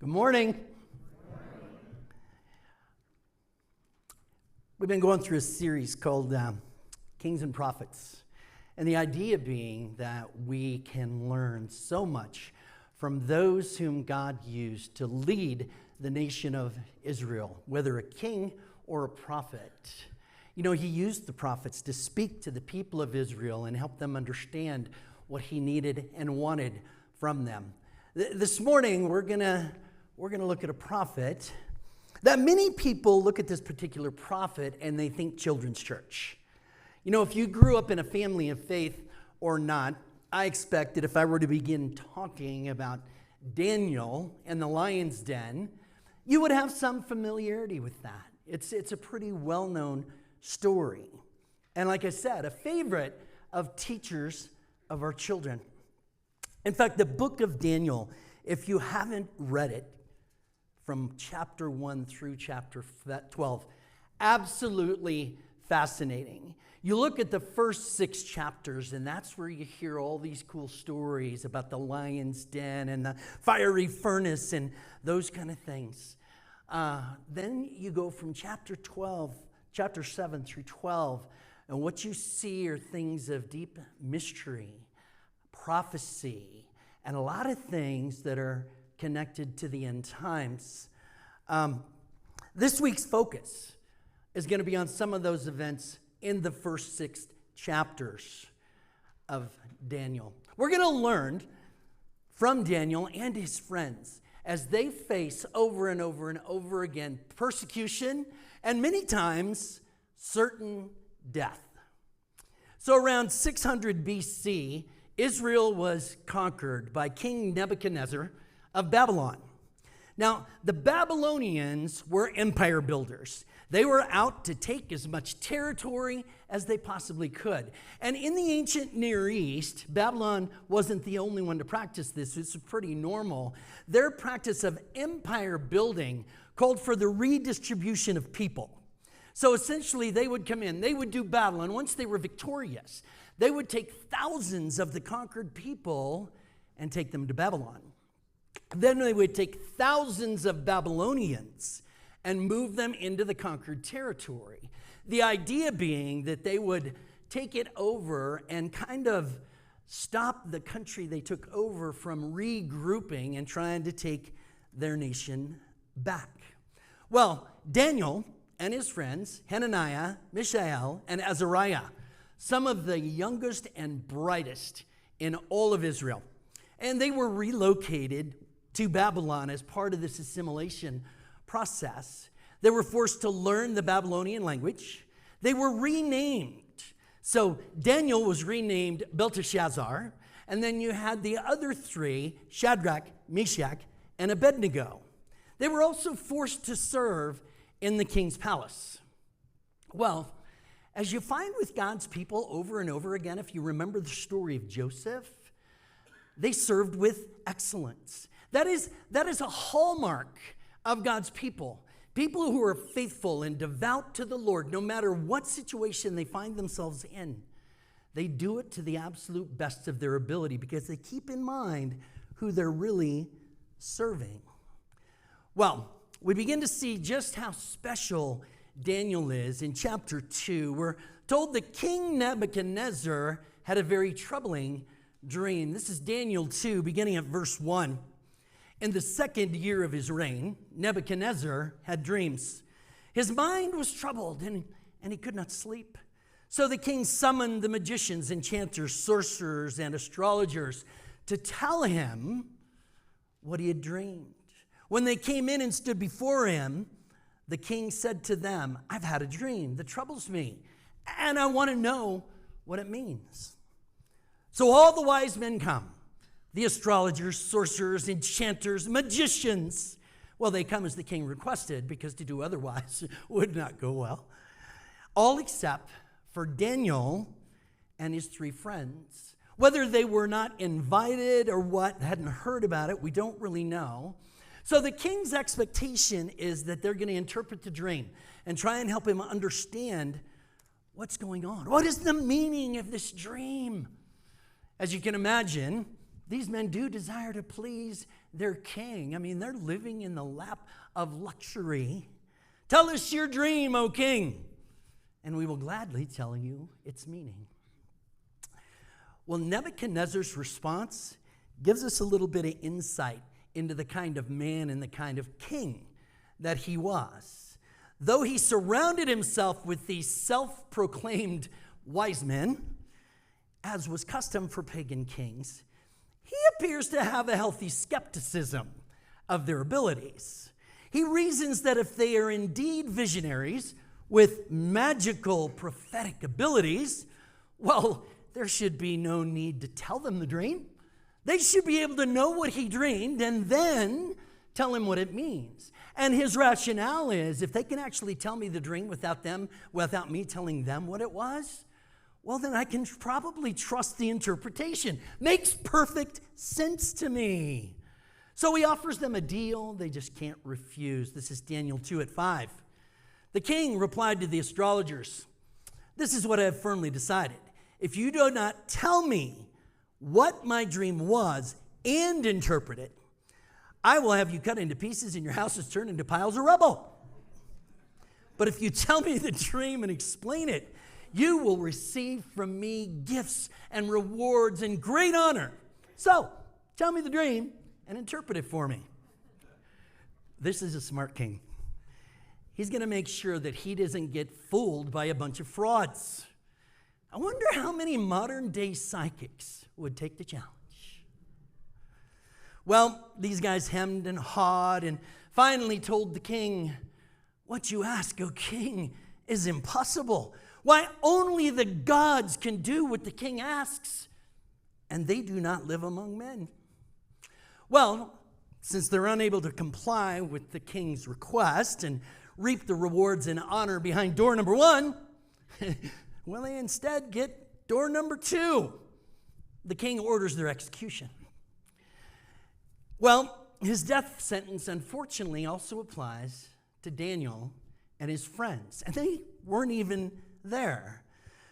Good morning. We've been going through a series called Kings and Prophets. And the idea being that we can learn so much from those whom God used to lead the nation of Israel, whether a king or a prophet. You know, he used the prophets to speak to the people of Israel and help them understand what he needed and wanted from them. This morning, we're gonna look at a prophet that many people look at this particular prophet and they think children's church. You know, if you grew up in a family of faith or not, I expect that if I were to begin talking about Daniel and the lion's den, you would have some familiarity with that. It's a pretty well-known story. And like I said, a favorite of teachers of our children. In fact, the book of Daniel, if you haven't read it, from chapter 1 through chapter 12, absolutely fascinating. You look at the first 6 chapters, and that's where you hear all these cool stories about the lion's den and the fiery furnace and those kind of things. Then you go from chapter 7 through 12, and what you see are things of deep mystery, prophecy, and a lot of things that are connected to the end times. This week's focus is going to be on some of those events in the first 6 chapters of Daniel. We're going to learn from Daniel and his friends as they face over and over and over again persecution and many times certain death. So around 600 BC, Israel was conquered by King Nebuchadnezzar of Babylon. Now, the Babylonians were empire builders. They were out to take as much territory as they possibly could. And in the ancient Near East, Babylon wasn't the only one to practice this. It's pretty normal. Their practice of empire building called for the redistribution of people. So essentially, they would come in, they would do battle, and once they were victorious, they would take thousands of the conquered people and take them to Babylon. Then they would take thousands of Babylonians and move them into the conquered territory. The idea being that they would take it over and kind of stop the country they took over from regrouping and trying to take their nation back. Well, Daniel and his friends, Hananiah, Mishael, and Azariah, some of the youngest and brightest in all of Israel. And they were relocated to Babylon as part of this assimilation process. They were forced to learn the Babylonian language. They were renamed. So Daniel was renamed Belteshazzar, and then you had the other 3, Shadrach, Meshach, and Abednego. They were also forced to serve in the king's palace. Well, as you find with God's people over and over again, if you remember the story of Joseph, they served with excellence. That is a hallmark of God's people. People who are faithful and devout to the Lord, no matter what situation they find themselves in. They do it to the absolute best of their ability because they keep in mind who they're really serving. Well, we begin to see just how special Daniel is in chapter 2. We're told that King Nebuchadnezzar had a very troubling dream. This is Daniel 2, beginning at verse 1. In the 2nd year of his reign, Nebuchadnezzar had dreams. His mind was troubled, and he could not sleep. So the king summoned the magicians, enchanters, sorcerers, and astrologers to tell him what he had dreamed. When they came in and stood before him, the king said to them, "I've had a dream that troubles me, and I want to know what it means." So all the wise men come, the astrologers, sorcerers, enchanters, magicians. Well, they come as the king requested, because to do otherwise would not go well. All except for Daniel and his 3 friends. Whether they were not invited or what, hadn't heard about it, we don't really know. So the king's expectation is that they're going to interpret the dream and try and help him understand what's going on. What is the meaning of this dream? As you can imagine, these men do desire to please their king. I mean, they're living in the lap of luxury. Tell us your dream, O king, and we will gladly tell you its meaning. Well, Nebuchadnezzar's response gives us a little bit of insight into the kind of man and the kind of king that he was. Though he surrounded himself with these self-proclaimed wise men, as was custom for pagan kings, he appears to have a healthy skepticism of their abilities. He reasons that if they are indeed visionaries with magical prophetic abilities, well, there should be no need to tell them the dream. They should be able to know what he dreamed and then tell him what it means. And his rationale is, if they can actually tell me the dream without me telling them what it was, well, then I can probably trust the interpretation. Makes perfect sense to me. So he offers them a deal they just can't refuse. This is Daniel 2:5. The king replied to the astrologers, "This is what I have firmly decided. If you do not tell me what my dream was and interpret it, I will have you cut into pieces and your houses turned into piles of rubble. But if you tell me the dream and explain it, you will receive from me gifts and rewards and great honor. So, tell me the dream and interpret it for me." This is a smart king. He's going to make sure that he doesn't get fooled by a bunch of frauds. I wonder how many modern-day psychics would take the challenge. Well, these guys hemmed and hawed and finally told the king, "What you ask, O king, is impossible. Why, only the gods can do what the king asks, and they do not live among men." Well, since they're unable to comply with the king's request and reap the rewards and honor behind door number 1, well, they instead get door number 2. The king orders their execution. Well, his death sentence, unfortunately, also applies to Daniel and his friends, and they weren't even there.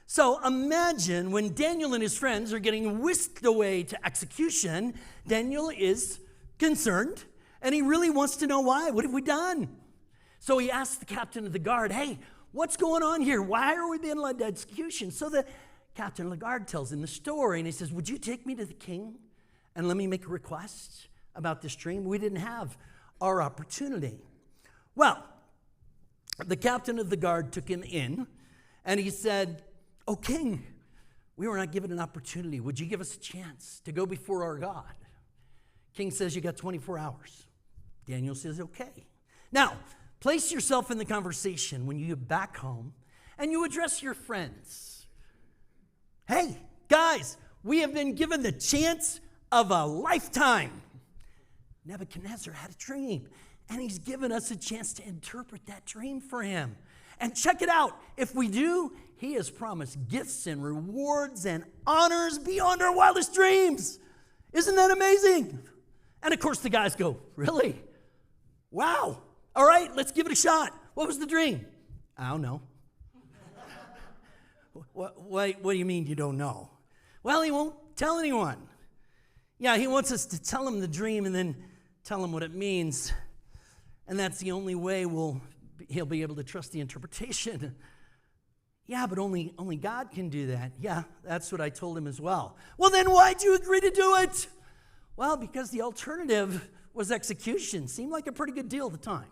So imagine when Daniel and his friends are getting whisked away to execution, Daniel is concerned, and he really wants to know why. What have we done? So he asks the captain of the guard, "Hey, what's going on here? Why are we being led to execution?" So the captain of the guard tells him the story, and he says, "Would you take me to the king and let me make a request about this dream? We didn't have our opportunity." Well, the captain of the guard took him in, and he said, "O king, we were not given an opportunity. Would you give us a chance to go before our God?" King says, "You got 24 hours. Daniel says, "Okay." Now, place yourself in the conversation when you get back home and you address your friends. "Hey, guys, we have been given the chance of a lifetime. Nebuchadnezzar had a dream, and he's given us a chance to interpret that dream for him. And check it out. If we do, he has promised gifts and rewards and honors beyond our wildest dreams. Isn't that amazing?" And of course, the guys go, "Really? Wow. All right, let's give it a shot. What was the dream?" "I don't know." What do you mean you don't know?" "Well, he won't tell anyone." "Yeah, he wants us to tell him the dream and then tell him what it means. And that's the only way he'll be able to trust the interpretation." "Yeah, but only God can do that." "Yeah, that's what I told him as well." "Well, then why'd you agree to do it?" "Well, because the alternative was execution. Seemed like a pretty good deal at the time."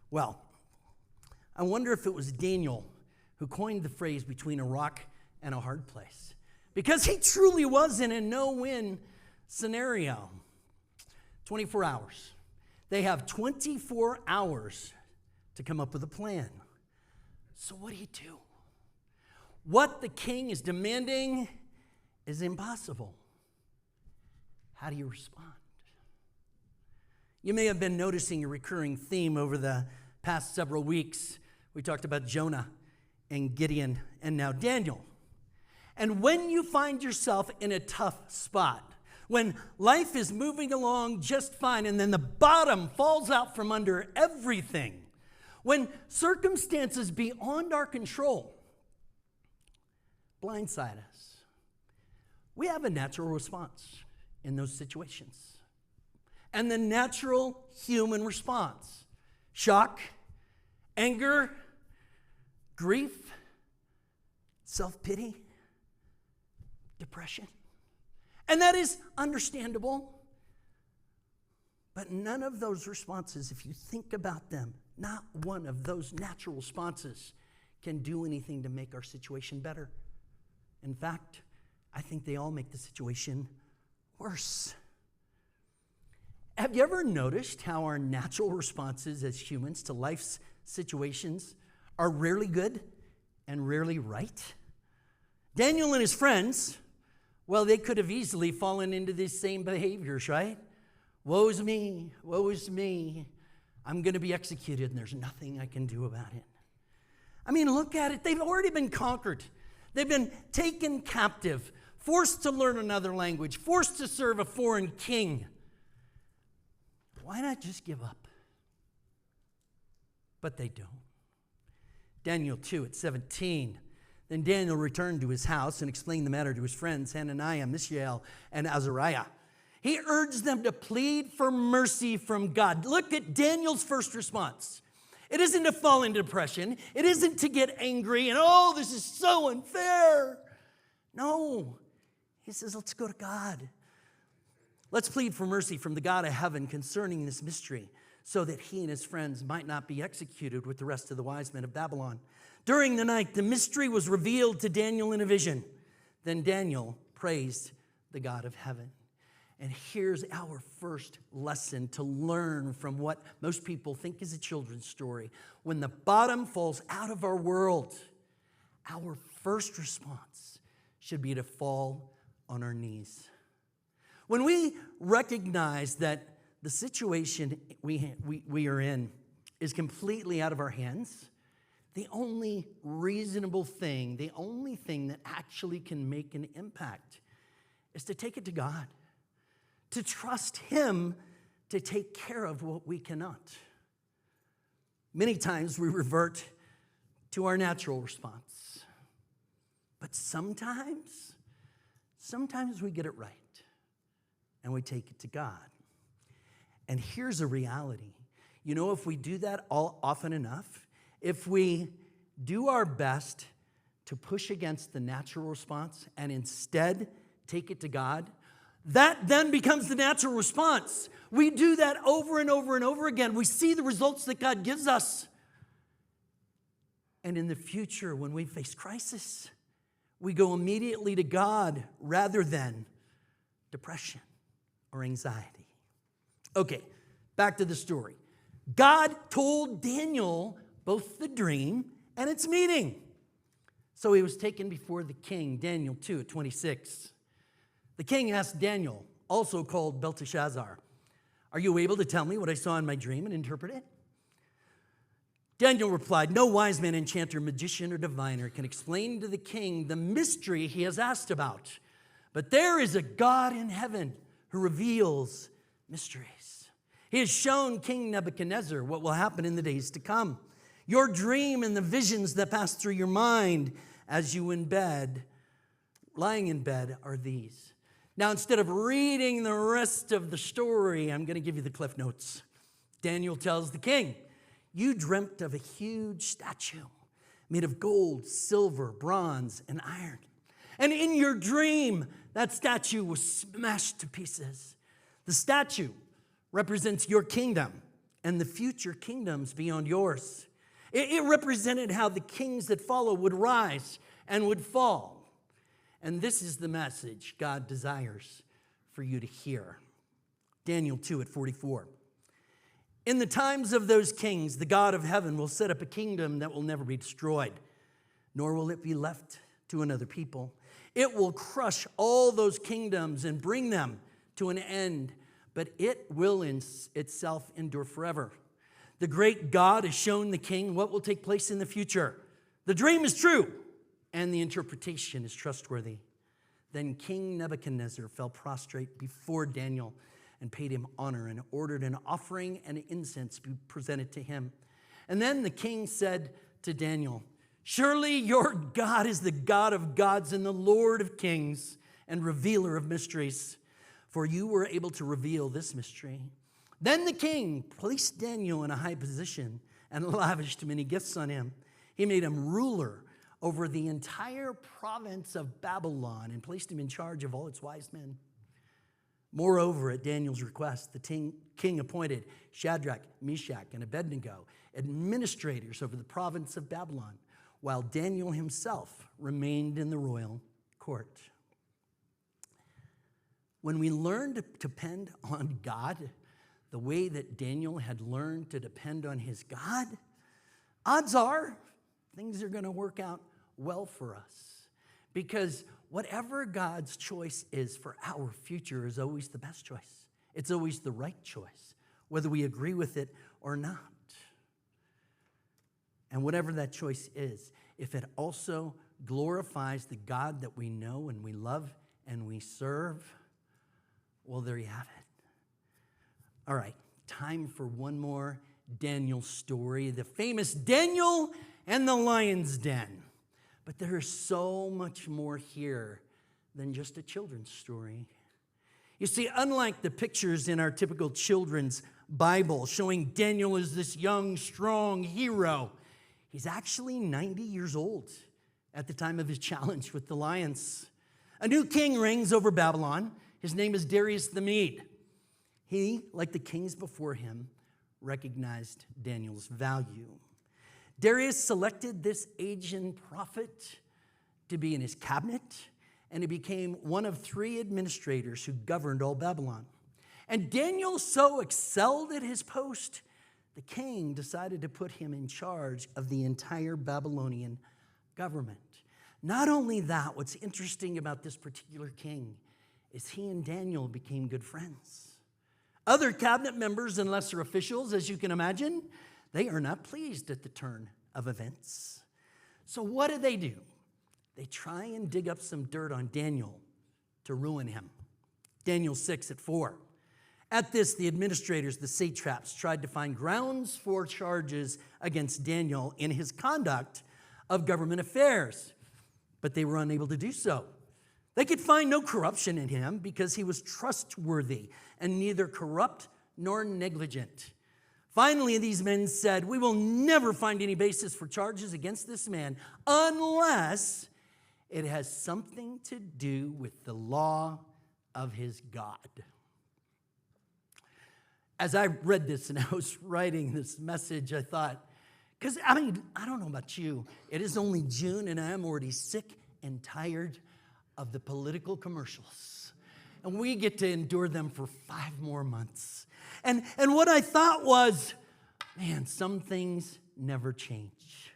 Well, I wonder if it was Daniel who coined the phrase "between a rock and a hard place," because he truly was in a no-win scenario. 24 hours. They have 24 hours to come up with a plan. So what do? What the king is demanding is impossible. How do you respond? You may have been noticing a recurring theme over the past several weeks. We talked about Jonah and Gideon and now Daniel. And when you find yourself in a tough spot, when life is moving along just fine and then the bottom falls out from under everything, when circumstances beyond our control blindside us, we have a natural response. in those situations. And the natural human response: shock, anger, grief, self-pity, depression. And that is understandable. But none of those responses, if you think about them, not one of those natural responses can do anything to make our situation better. In fact, I think they all make the situation worse. Have you ever noticed how our natural responses as humans to life's situations are rarely good and rarely right? Daniel and his friends, well, they could have easily fallen into these same behaviors, right? Woe is me, woe is me. I'm going to be executed and there's nothing I can do about it. I mean, look at it. They've already been conquered. They've been taken captive, forced to learn another language, forced to serve a foreign king. Why not just give up? But they don't. Daniel 2:17. Then Daniel returned to his house and explained the matter to his friends, Hananiah, Mishael, and Azariah. He urged them to plead for mercy from God. Look at Daniel's first response. It isn't to fall into depression. It isn't to get angry and, oh, this is so unfair. No. He says, let's go to God. Let's plead for mercy from the God of heaven concerning this mystery, so that he and his friends might not be executed with the rest of the wise men of Babylon. During the night, the mystery was revealed to Daniel in a vision. Then Daniel praised the God of heaven. And here's our first lesson to learn from what most people think is a children's story. When the bottom falls out of our world, our first response should be to fall on our knees. When we recognize that the situation we are in is completely out of our hands, the only reasonable thing, the only thing that actually can make an impact is to take it to God, to trust him to take care of what we cannot. Many times we revert to our natural response, but sometimes we get it right and we take it to God. And here's a reality. You know, if we do that often enough, if we do our best to push against the natural response and instead take it to God, that then becomes the natural response. We do that over and over and over again. We see the results that God gives us. And in the future, when we face crisis, we go immediately to God rather than depression or anxiety. Okay, back to the story. God told Daniel both the dream and its meaning. So he was taken before the king, Daniel 2:26. The king asked Daniel, also called Belteshazzar, "Are you able to tell me what I saw in my dream and interpret it?" Daniel replied, "No wise man, enchanter, magician, or diviner can explain to the king the mystery he has asked about. But there is a God in heaven who reveals mysteries. He has shown King Nebuchadnezzar what will happen in the days to come. Your dream and the visions that pass through your mind as you lying in bed are these." Now, instead of reading the rest of the story, I'm going to give you the Cliff Notes. Daniel tells the king, "You dreamt of a huge statue made of gold, silver, bronze, and iron. And in your dream, that statue was smashed to pieces. The statue represents your kingdom and the future kingdoms beyond yours. It represented how the kings that follow would rise and would fall. And this is the message God desires for you to hear." Daniel 2:44. "In the times of those kings, the God of heaven will set up a kingdom that will never be destroyed, nor will it be left to another people. It will crush all those kingdoms and bring them to an end, but it will in itself endure forever. The great God has shown the king what will take place in the future. The dream is true, and the interpretation is trustworthy." Then King Nebuchadnezzar fell prostrate before Daniel and paid him honor and ordered an offering and incense be presented to him. And then the king said to Daniel, "Surely your God is the God of gods and the Lord of kings and revealer of mysteries. for you were able to reveal this mystery." Then the king placed Daniel in a high position and lavished many gifts on him. He made him ruler over the entire province of Babylon and placed him in charge of all its wise men. Moreover, at Daniel's request, the king appointed Shadrach, Meshach, and Abednego administrators over the province of Babylon, while Daniel himself remained in the royal court. When we learn to depend on God the way that Daniel had learned to depend on his God, odds are things are going to work out well for us. Because whatever God's choice is for our future is always the best choice. It's always the right choice, whether we agree with it or not. And whatever that choice is, if it also glorifies the God that we know and we love and we serve, well, there you have it. All right, time for one more Daniel story, the famous Daniel and the Lion's Den. But there is so much more here than just a children's story. You see, unlike the pictures in our typical children's Bible showing Daniel as this young, strong hero, he's actually 90 years old at the time of his challenge with the lions. A new king reigns over Babylon. His name is Darius the Mede. He, like the kings before him, recognized Daniel's value. Darius selected this aged prophet to be in his cabinet, and he became one of 3 administrators who governed all Babylon. And Daniel so excelled at his post, the king decided to put him in charge of the entire Babylonian government. Not only that, what's interesting about this particular king is he and Daniel became good friends. Other cabinet members and lesser officials, as you can imagine, they are not pleased at the turn of events. So what do? They try and dig up some dirt on Daniel to ruin him. Daniel 6:4. At this, the administrators, the satraps, tried to find grounds for charges against Daniel in his conduct of government affairs, but they were unable to do so. They could find no corruption in him because he was trustworthy and neither corrupt nor negligent. Finally, these men said, "We will never find any basis for charges against this man unless it has something to do with the law of his God." As I read this and I was writing this message, I thought, because I don't know about you, it is only June and I am already sick and tired of the political commercials. And we get to endure them for 5 more months. And what I thought was, man, some things never change.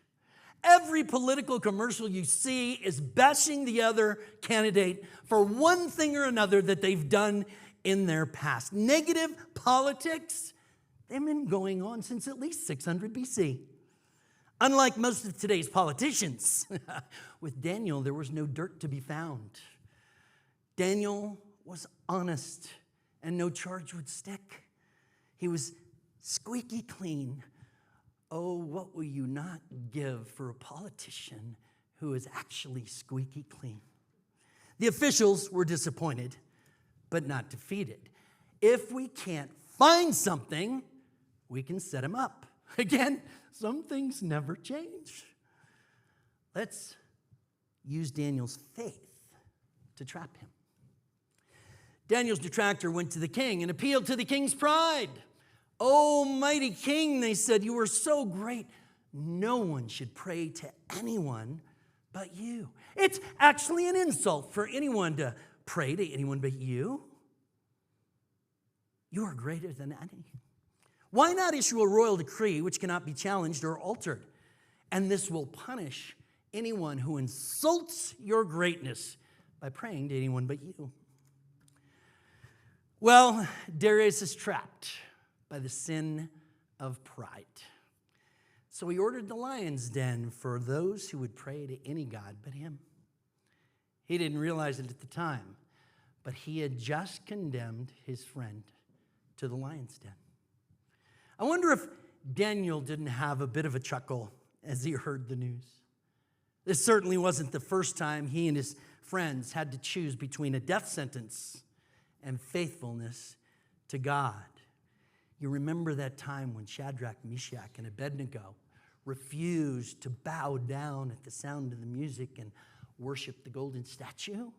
Every political commercial you see is bashing the other candidate for one thing or another that they've done in their past. Negative politics, they've been going on since at least 600 BC. Unlike most of today's politicians, with Daniel, there was no dirt to be found. Daniel was honest, and no charge would stick. He was squeaky clean. Oh, what will you not give for a politician who is actually squeaky clean? The officials were disappointed, but not defeated. If we can't find something, we can set him up. Again, some things never change. Let's use Daniel's faith to trap him. Daniel's detractor went to the king and appealed to the king's pride. "Oh, mighty king," they said, "you are so great. No one should pray to anyone but you." It's actually an insult for anyone to pray to anyone but you. You are greater than any. Why not issue a royal decree which cannot be challenged or altered? And this will punish anyone who insults your greatness by praying to anyone but you. Well, Darius is trapped by the sin of pride. So he ordered the lion's den for those who would pray to any god but him. He didn't realize it at the time, but he had just condemned his friend to the lion's den. I wonder if Daniel didn't have a bit of a chuckle as he heard the news. This certainly wasn't the first time he and his friends had to choose between a death sentence and faithfulness to God. You remember that time when Shadrach, Meshach, and Abednego refused to bow down at the sound of the music and worship the golden statue?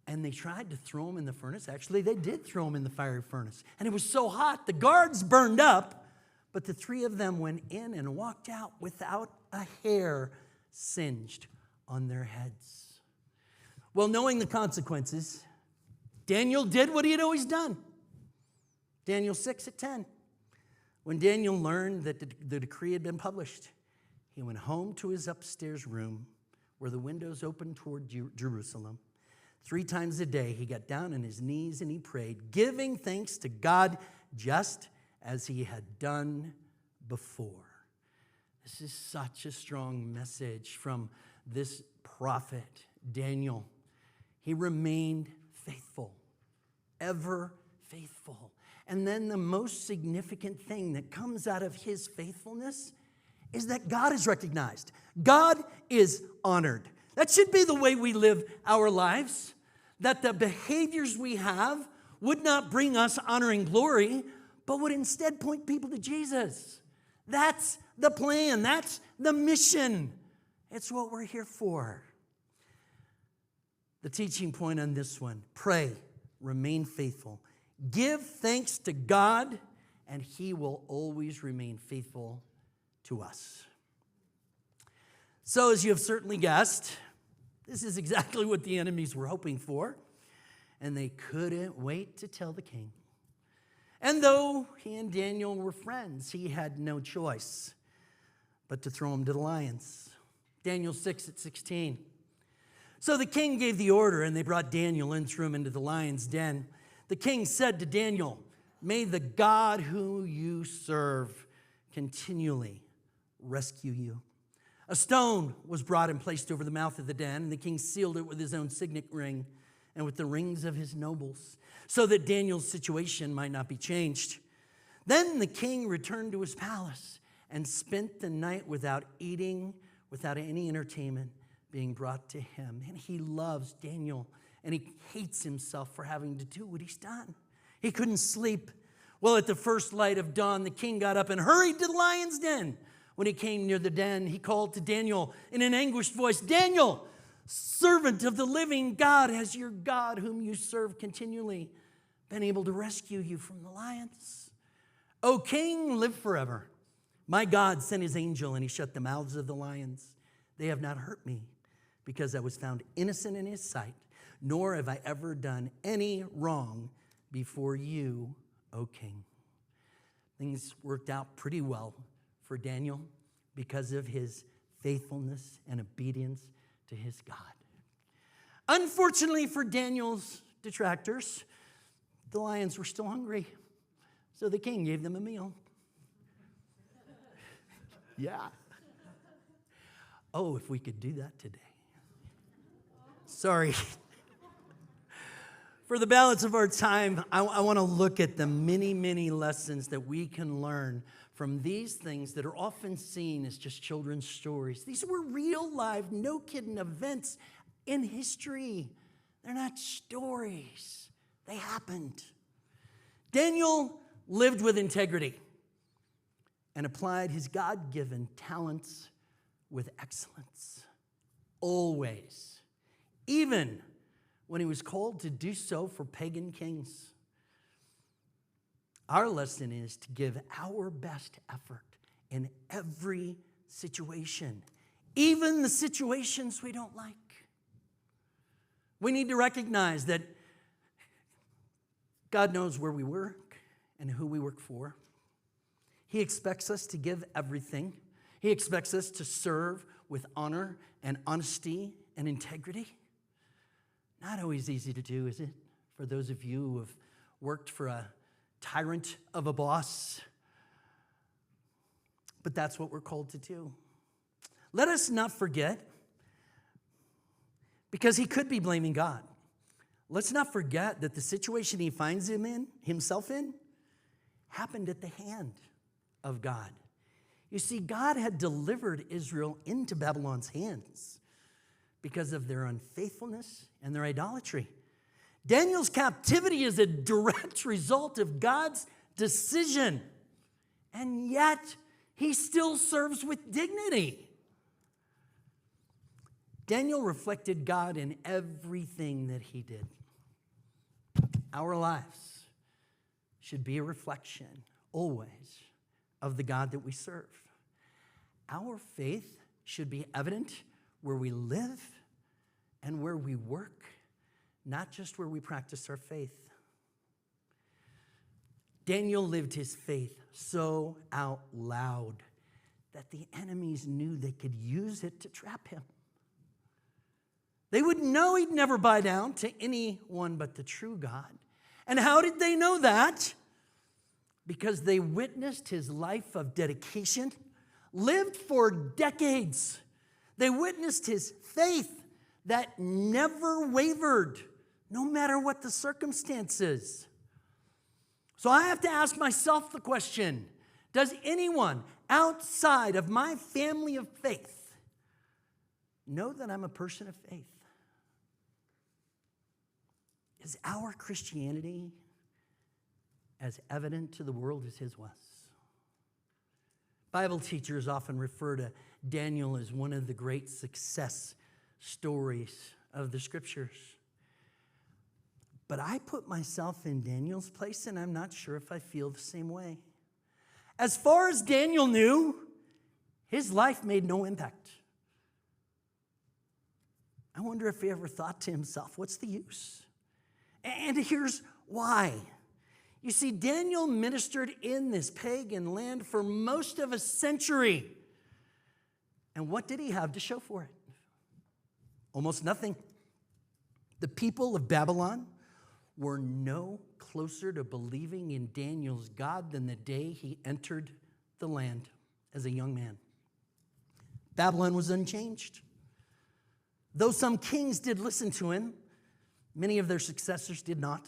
And they tried to throw him in the furnace. Actually, they did throw him in the fiery furnace. And it was so hot, the guards burned up, but the three of them went in and walked out without a hair singed on their heads. Well, knowing the consequences, Daniel did what he had always done. Daniel 6:10. When Daniel learned that the decree had been published, he went home to his upstairs room where the windows opened toward Jerusalem. 3 times a day, he got down on his knees and he prayed, giving thanks to God just as he had done before. This is such a strong message from this prophet, Daniel. He remained faithful, ever faithful. And then the most significant thing that comes out of his faithfulness is that God is recognized. God is honored. That should be the way we live our lives, that the behaviors we have would not bring us honor and glory, but would instead point people to Jesus. That's the plan. That's the mission. It's what we're here for. The teaching point on this one: pray, remain faithful. Give thanks to God, and he will always remain faithful to us. So, as you have certainly guessed, this is exactly what the enemies were hoping for, and they couldn't wait to tell the king. And though he and Daniel were friends, he had no choice but to throw him to the lions. Daniel 6:16. So the king gave the order, and they brought Daniel and threw him into the lion's den. The king said to Daniel, "May the God who you serve continually rescue you." A stone was brought and placed over the mouth of the den, and the king sealed it with his own signet ring and with the rings of his nobles, so that Daniel's situation might not be changed. Then the king returned to his palace and spent the night without eating, without any entertainment being brought to him. And he loves Daniel, and he hates himself for having to do what he's done. He couldn't sleep. Well, at the first light of dawn, the king got up and hurried to the lion's den. When he came near the den, he called to Daniel in an anguished voice, "Daniel, servant of the living God, has your God, whom you serve continually, been able to rescue you from the lions?" "O king, live forever. My God sent his angel, and he shut the mouths of the lions. They have not hurt me, because I was found innocent in his sight, nor have I ever done any wrong before you, O king." Things worked out pretty well for Daniel because of his faithfulness and obedience to his God. Unfortunately for Daniel's detractors, the lions were still hungry, so the king gave them a meal. Yeah. Oh, if we could do that today. Sorry. For the balance of our time, I want to look at the many, many lessons that we can learn from these things that are often seen as just children's stories. These were real, live, no kidding events in history. They're not stories. They happened. Daniel lived with integrity and applied his God-given talents with excellence. Always. Even when he was called to do so for pagan kings. Our lesson is to give our best effort in every situation, even the situations we don't like. We need to recognize that God knows where we work and who we work for. He expects us to give everything. He expects us to serve with honor and honesty and integrity. Not always easy to do, is it? For those of you who have worked for a tyrant of a boss. But that's what we're called to do. Let us not forget, because he could be blaming God. Let's not forget that the situation he finds himself in happened at the hand of God. You see, God had delivered Israel into Babylon's hands because of their unfaithfulness and their idolatry. Daniel's captivity is a direct result of God's decision, and yet he still serves with dignity. Daniel reflected God in everything that he did. Our lives should be a reflection, always, of the God that we serve. Our faith should be evident where we live and where we work, not just where we practice our faith. Daniel lived his faith so out loud that the enemies knew they could use it to trap him. They would know he'd never bow down to anyone but the true God. And how did they know that? Because they witnessed his life of dedication, lived for decades. They witnessed his faith that never wavered, no matter what the circumstances. So I have to ask myself the question, does anyone outside of my family of faith know that I'm a person of faith? Is our Christianity as evident to the world as his was? Bible teachers often refer to Daniel as one of the great success stories of the scriptures. But I put myself in Daniel's place, and I'm not sure if I feel the same way. As far as Daniel knew, his life made no impact. I wonder if he ever thought to himself, what's the use? And here's why. You see, Daniel ministered in this pagan land for most of a century. And what did he have to show for it? Almost nothing. The people of Babylon were no closer to believing in Daniel's God than the day he entered the land as a young man. Babylon was unchanged. Though some kings did listen to him, many of their successors did not.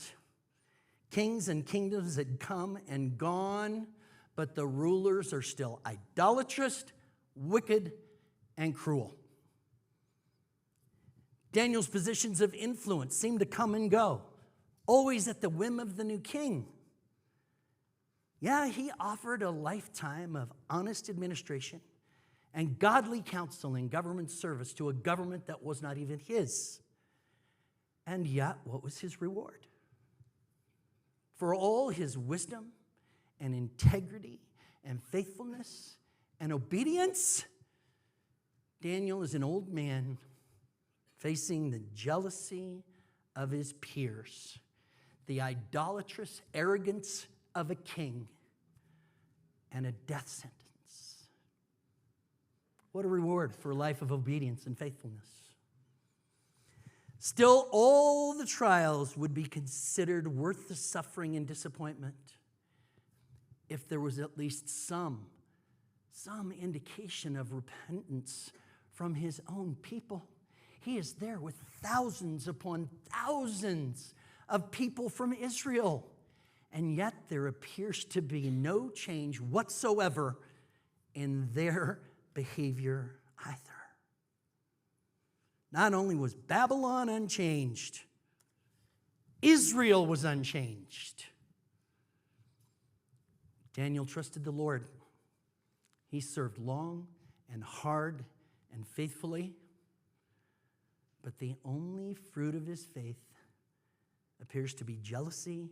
Kings and kingdoms had come and gone, but the rulers are still idolatrous, wicked, and cruel. Daniel's positions of influence seemed to come and go, always at the whim of the new king. Yeah, he offered a lifetime of honest administration and godly counsel and government service to a government that was not even his. And yet, what was his reward? For all his wisdom and integrity and faithfulness and obedience, Daniel is an old man facing the jealousy of his peers, the idolatrous arrogance of a king, and a death sentence. What a reward for a life of obedience and faithfulness. Still, all the trials would be considered worth the suffering and disappointment if there was at least some indication of repentance from his own people. He is there with thousands upon thousands of people from Israel, and yet there appears to be no change whatsoever in their behavior either. Not only was Babylon unchanged, Israel was unchanged. Daniel trusted the Lord. He served long and hard and faithfully, but the only fruit of his faith appears to be jealousy,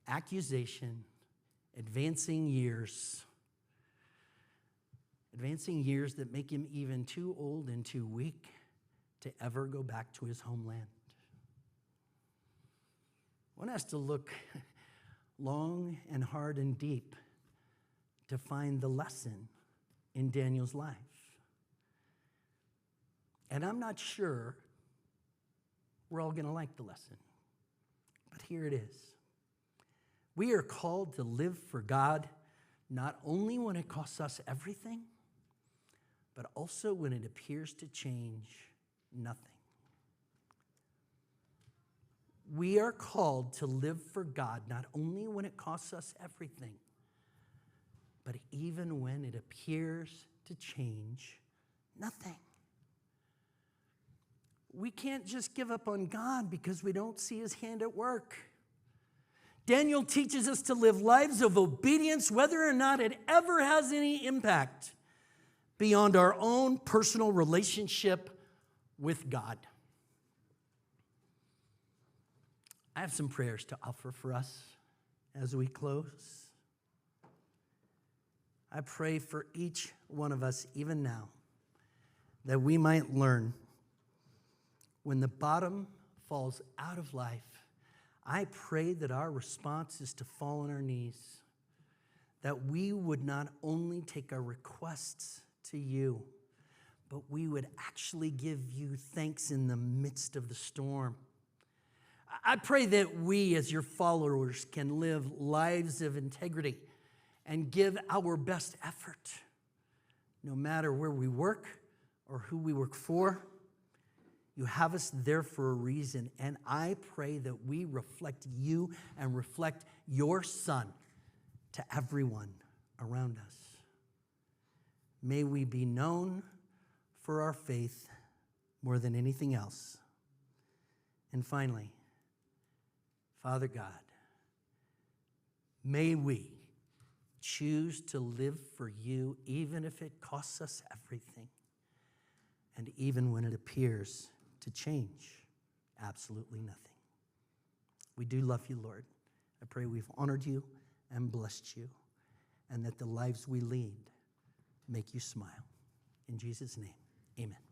accusation, advancing years that make him even too old and too weak to ever go back to his homeland. One has to look long and hard and deep to find the lesson in Daniel's life. And I'm not sure we're all going to like the lesson, but here it is. We are called to live for God not only when it costs us everything, but also when it appears to change nothing. We are called to live for God not only when it costs us everything, but even when it appears to change nothing. we can't just give up on God because we don't see his hand at work. Daniel teaches us to live lives of obedience, whether or not it ever has any impact beyond our own personal relationship with God. I have some prayers to offer for us as we close. I pray for each one of us, even now, that we might learn when the bottom falls out of life. I pray that our response is to fall on our knees, that we would not only take our requests to you, but we would actually give you thanks in the midst of the storm. I pray that we, as your followers, can live lives of integrity and give our best effort, no matter where we work or who we work for. You have us there for a reason, and I pray that we reflect you and reflect your Son to everyone around us. May we be known for our faith more than anything else. And finally, Father God, may we choose to live for you even if it costs us everything, and even when it appears to change absolutely nothing. We do love you, Lord. I pray we've honored you and blessed you, and that the lives we lead make you smile. In Jesus' name, amen.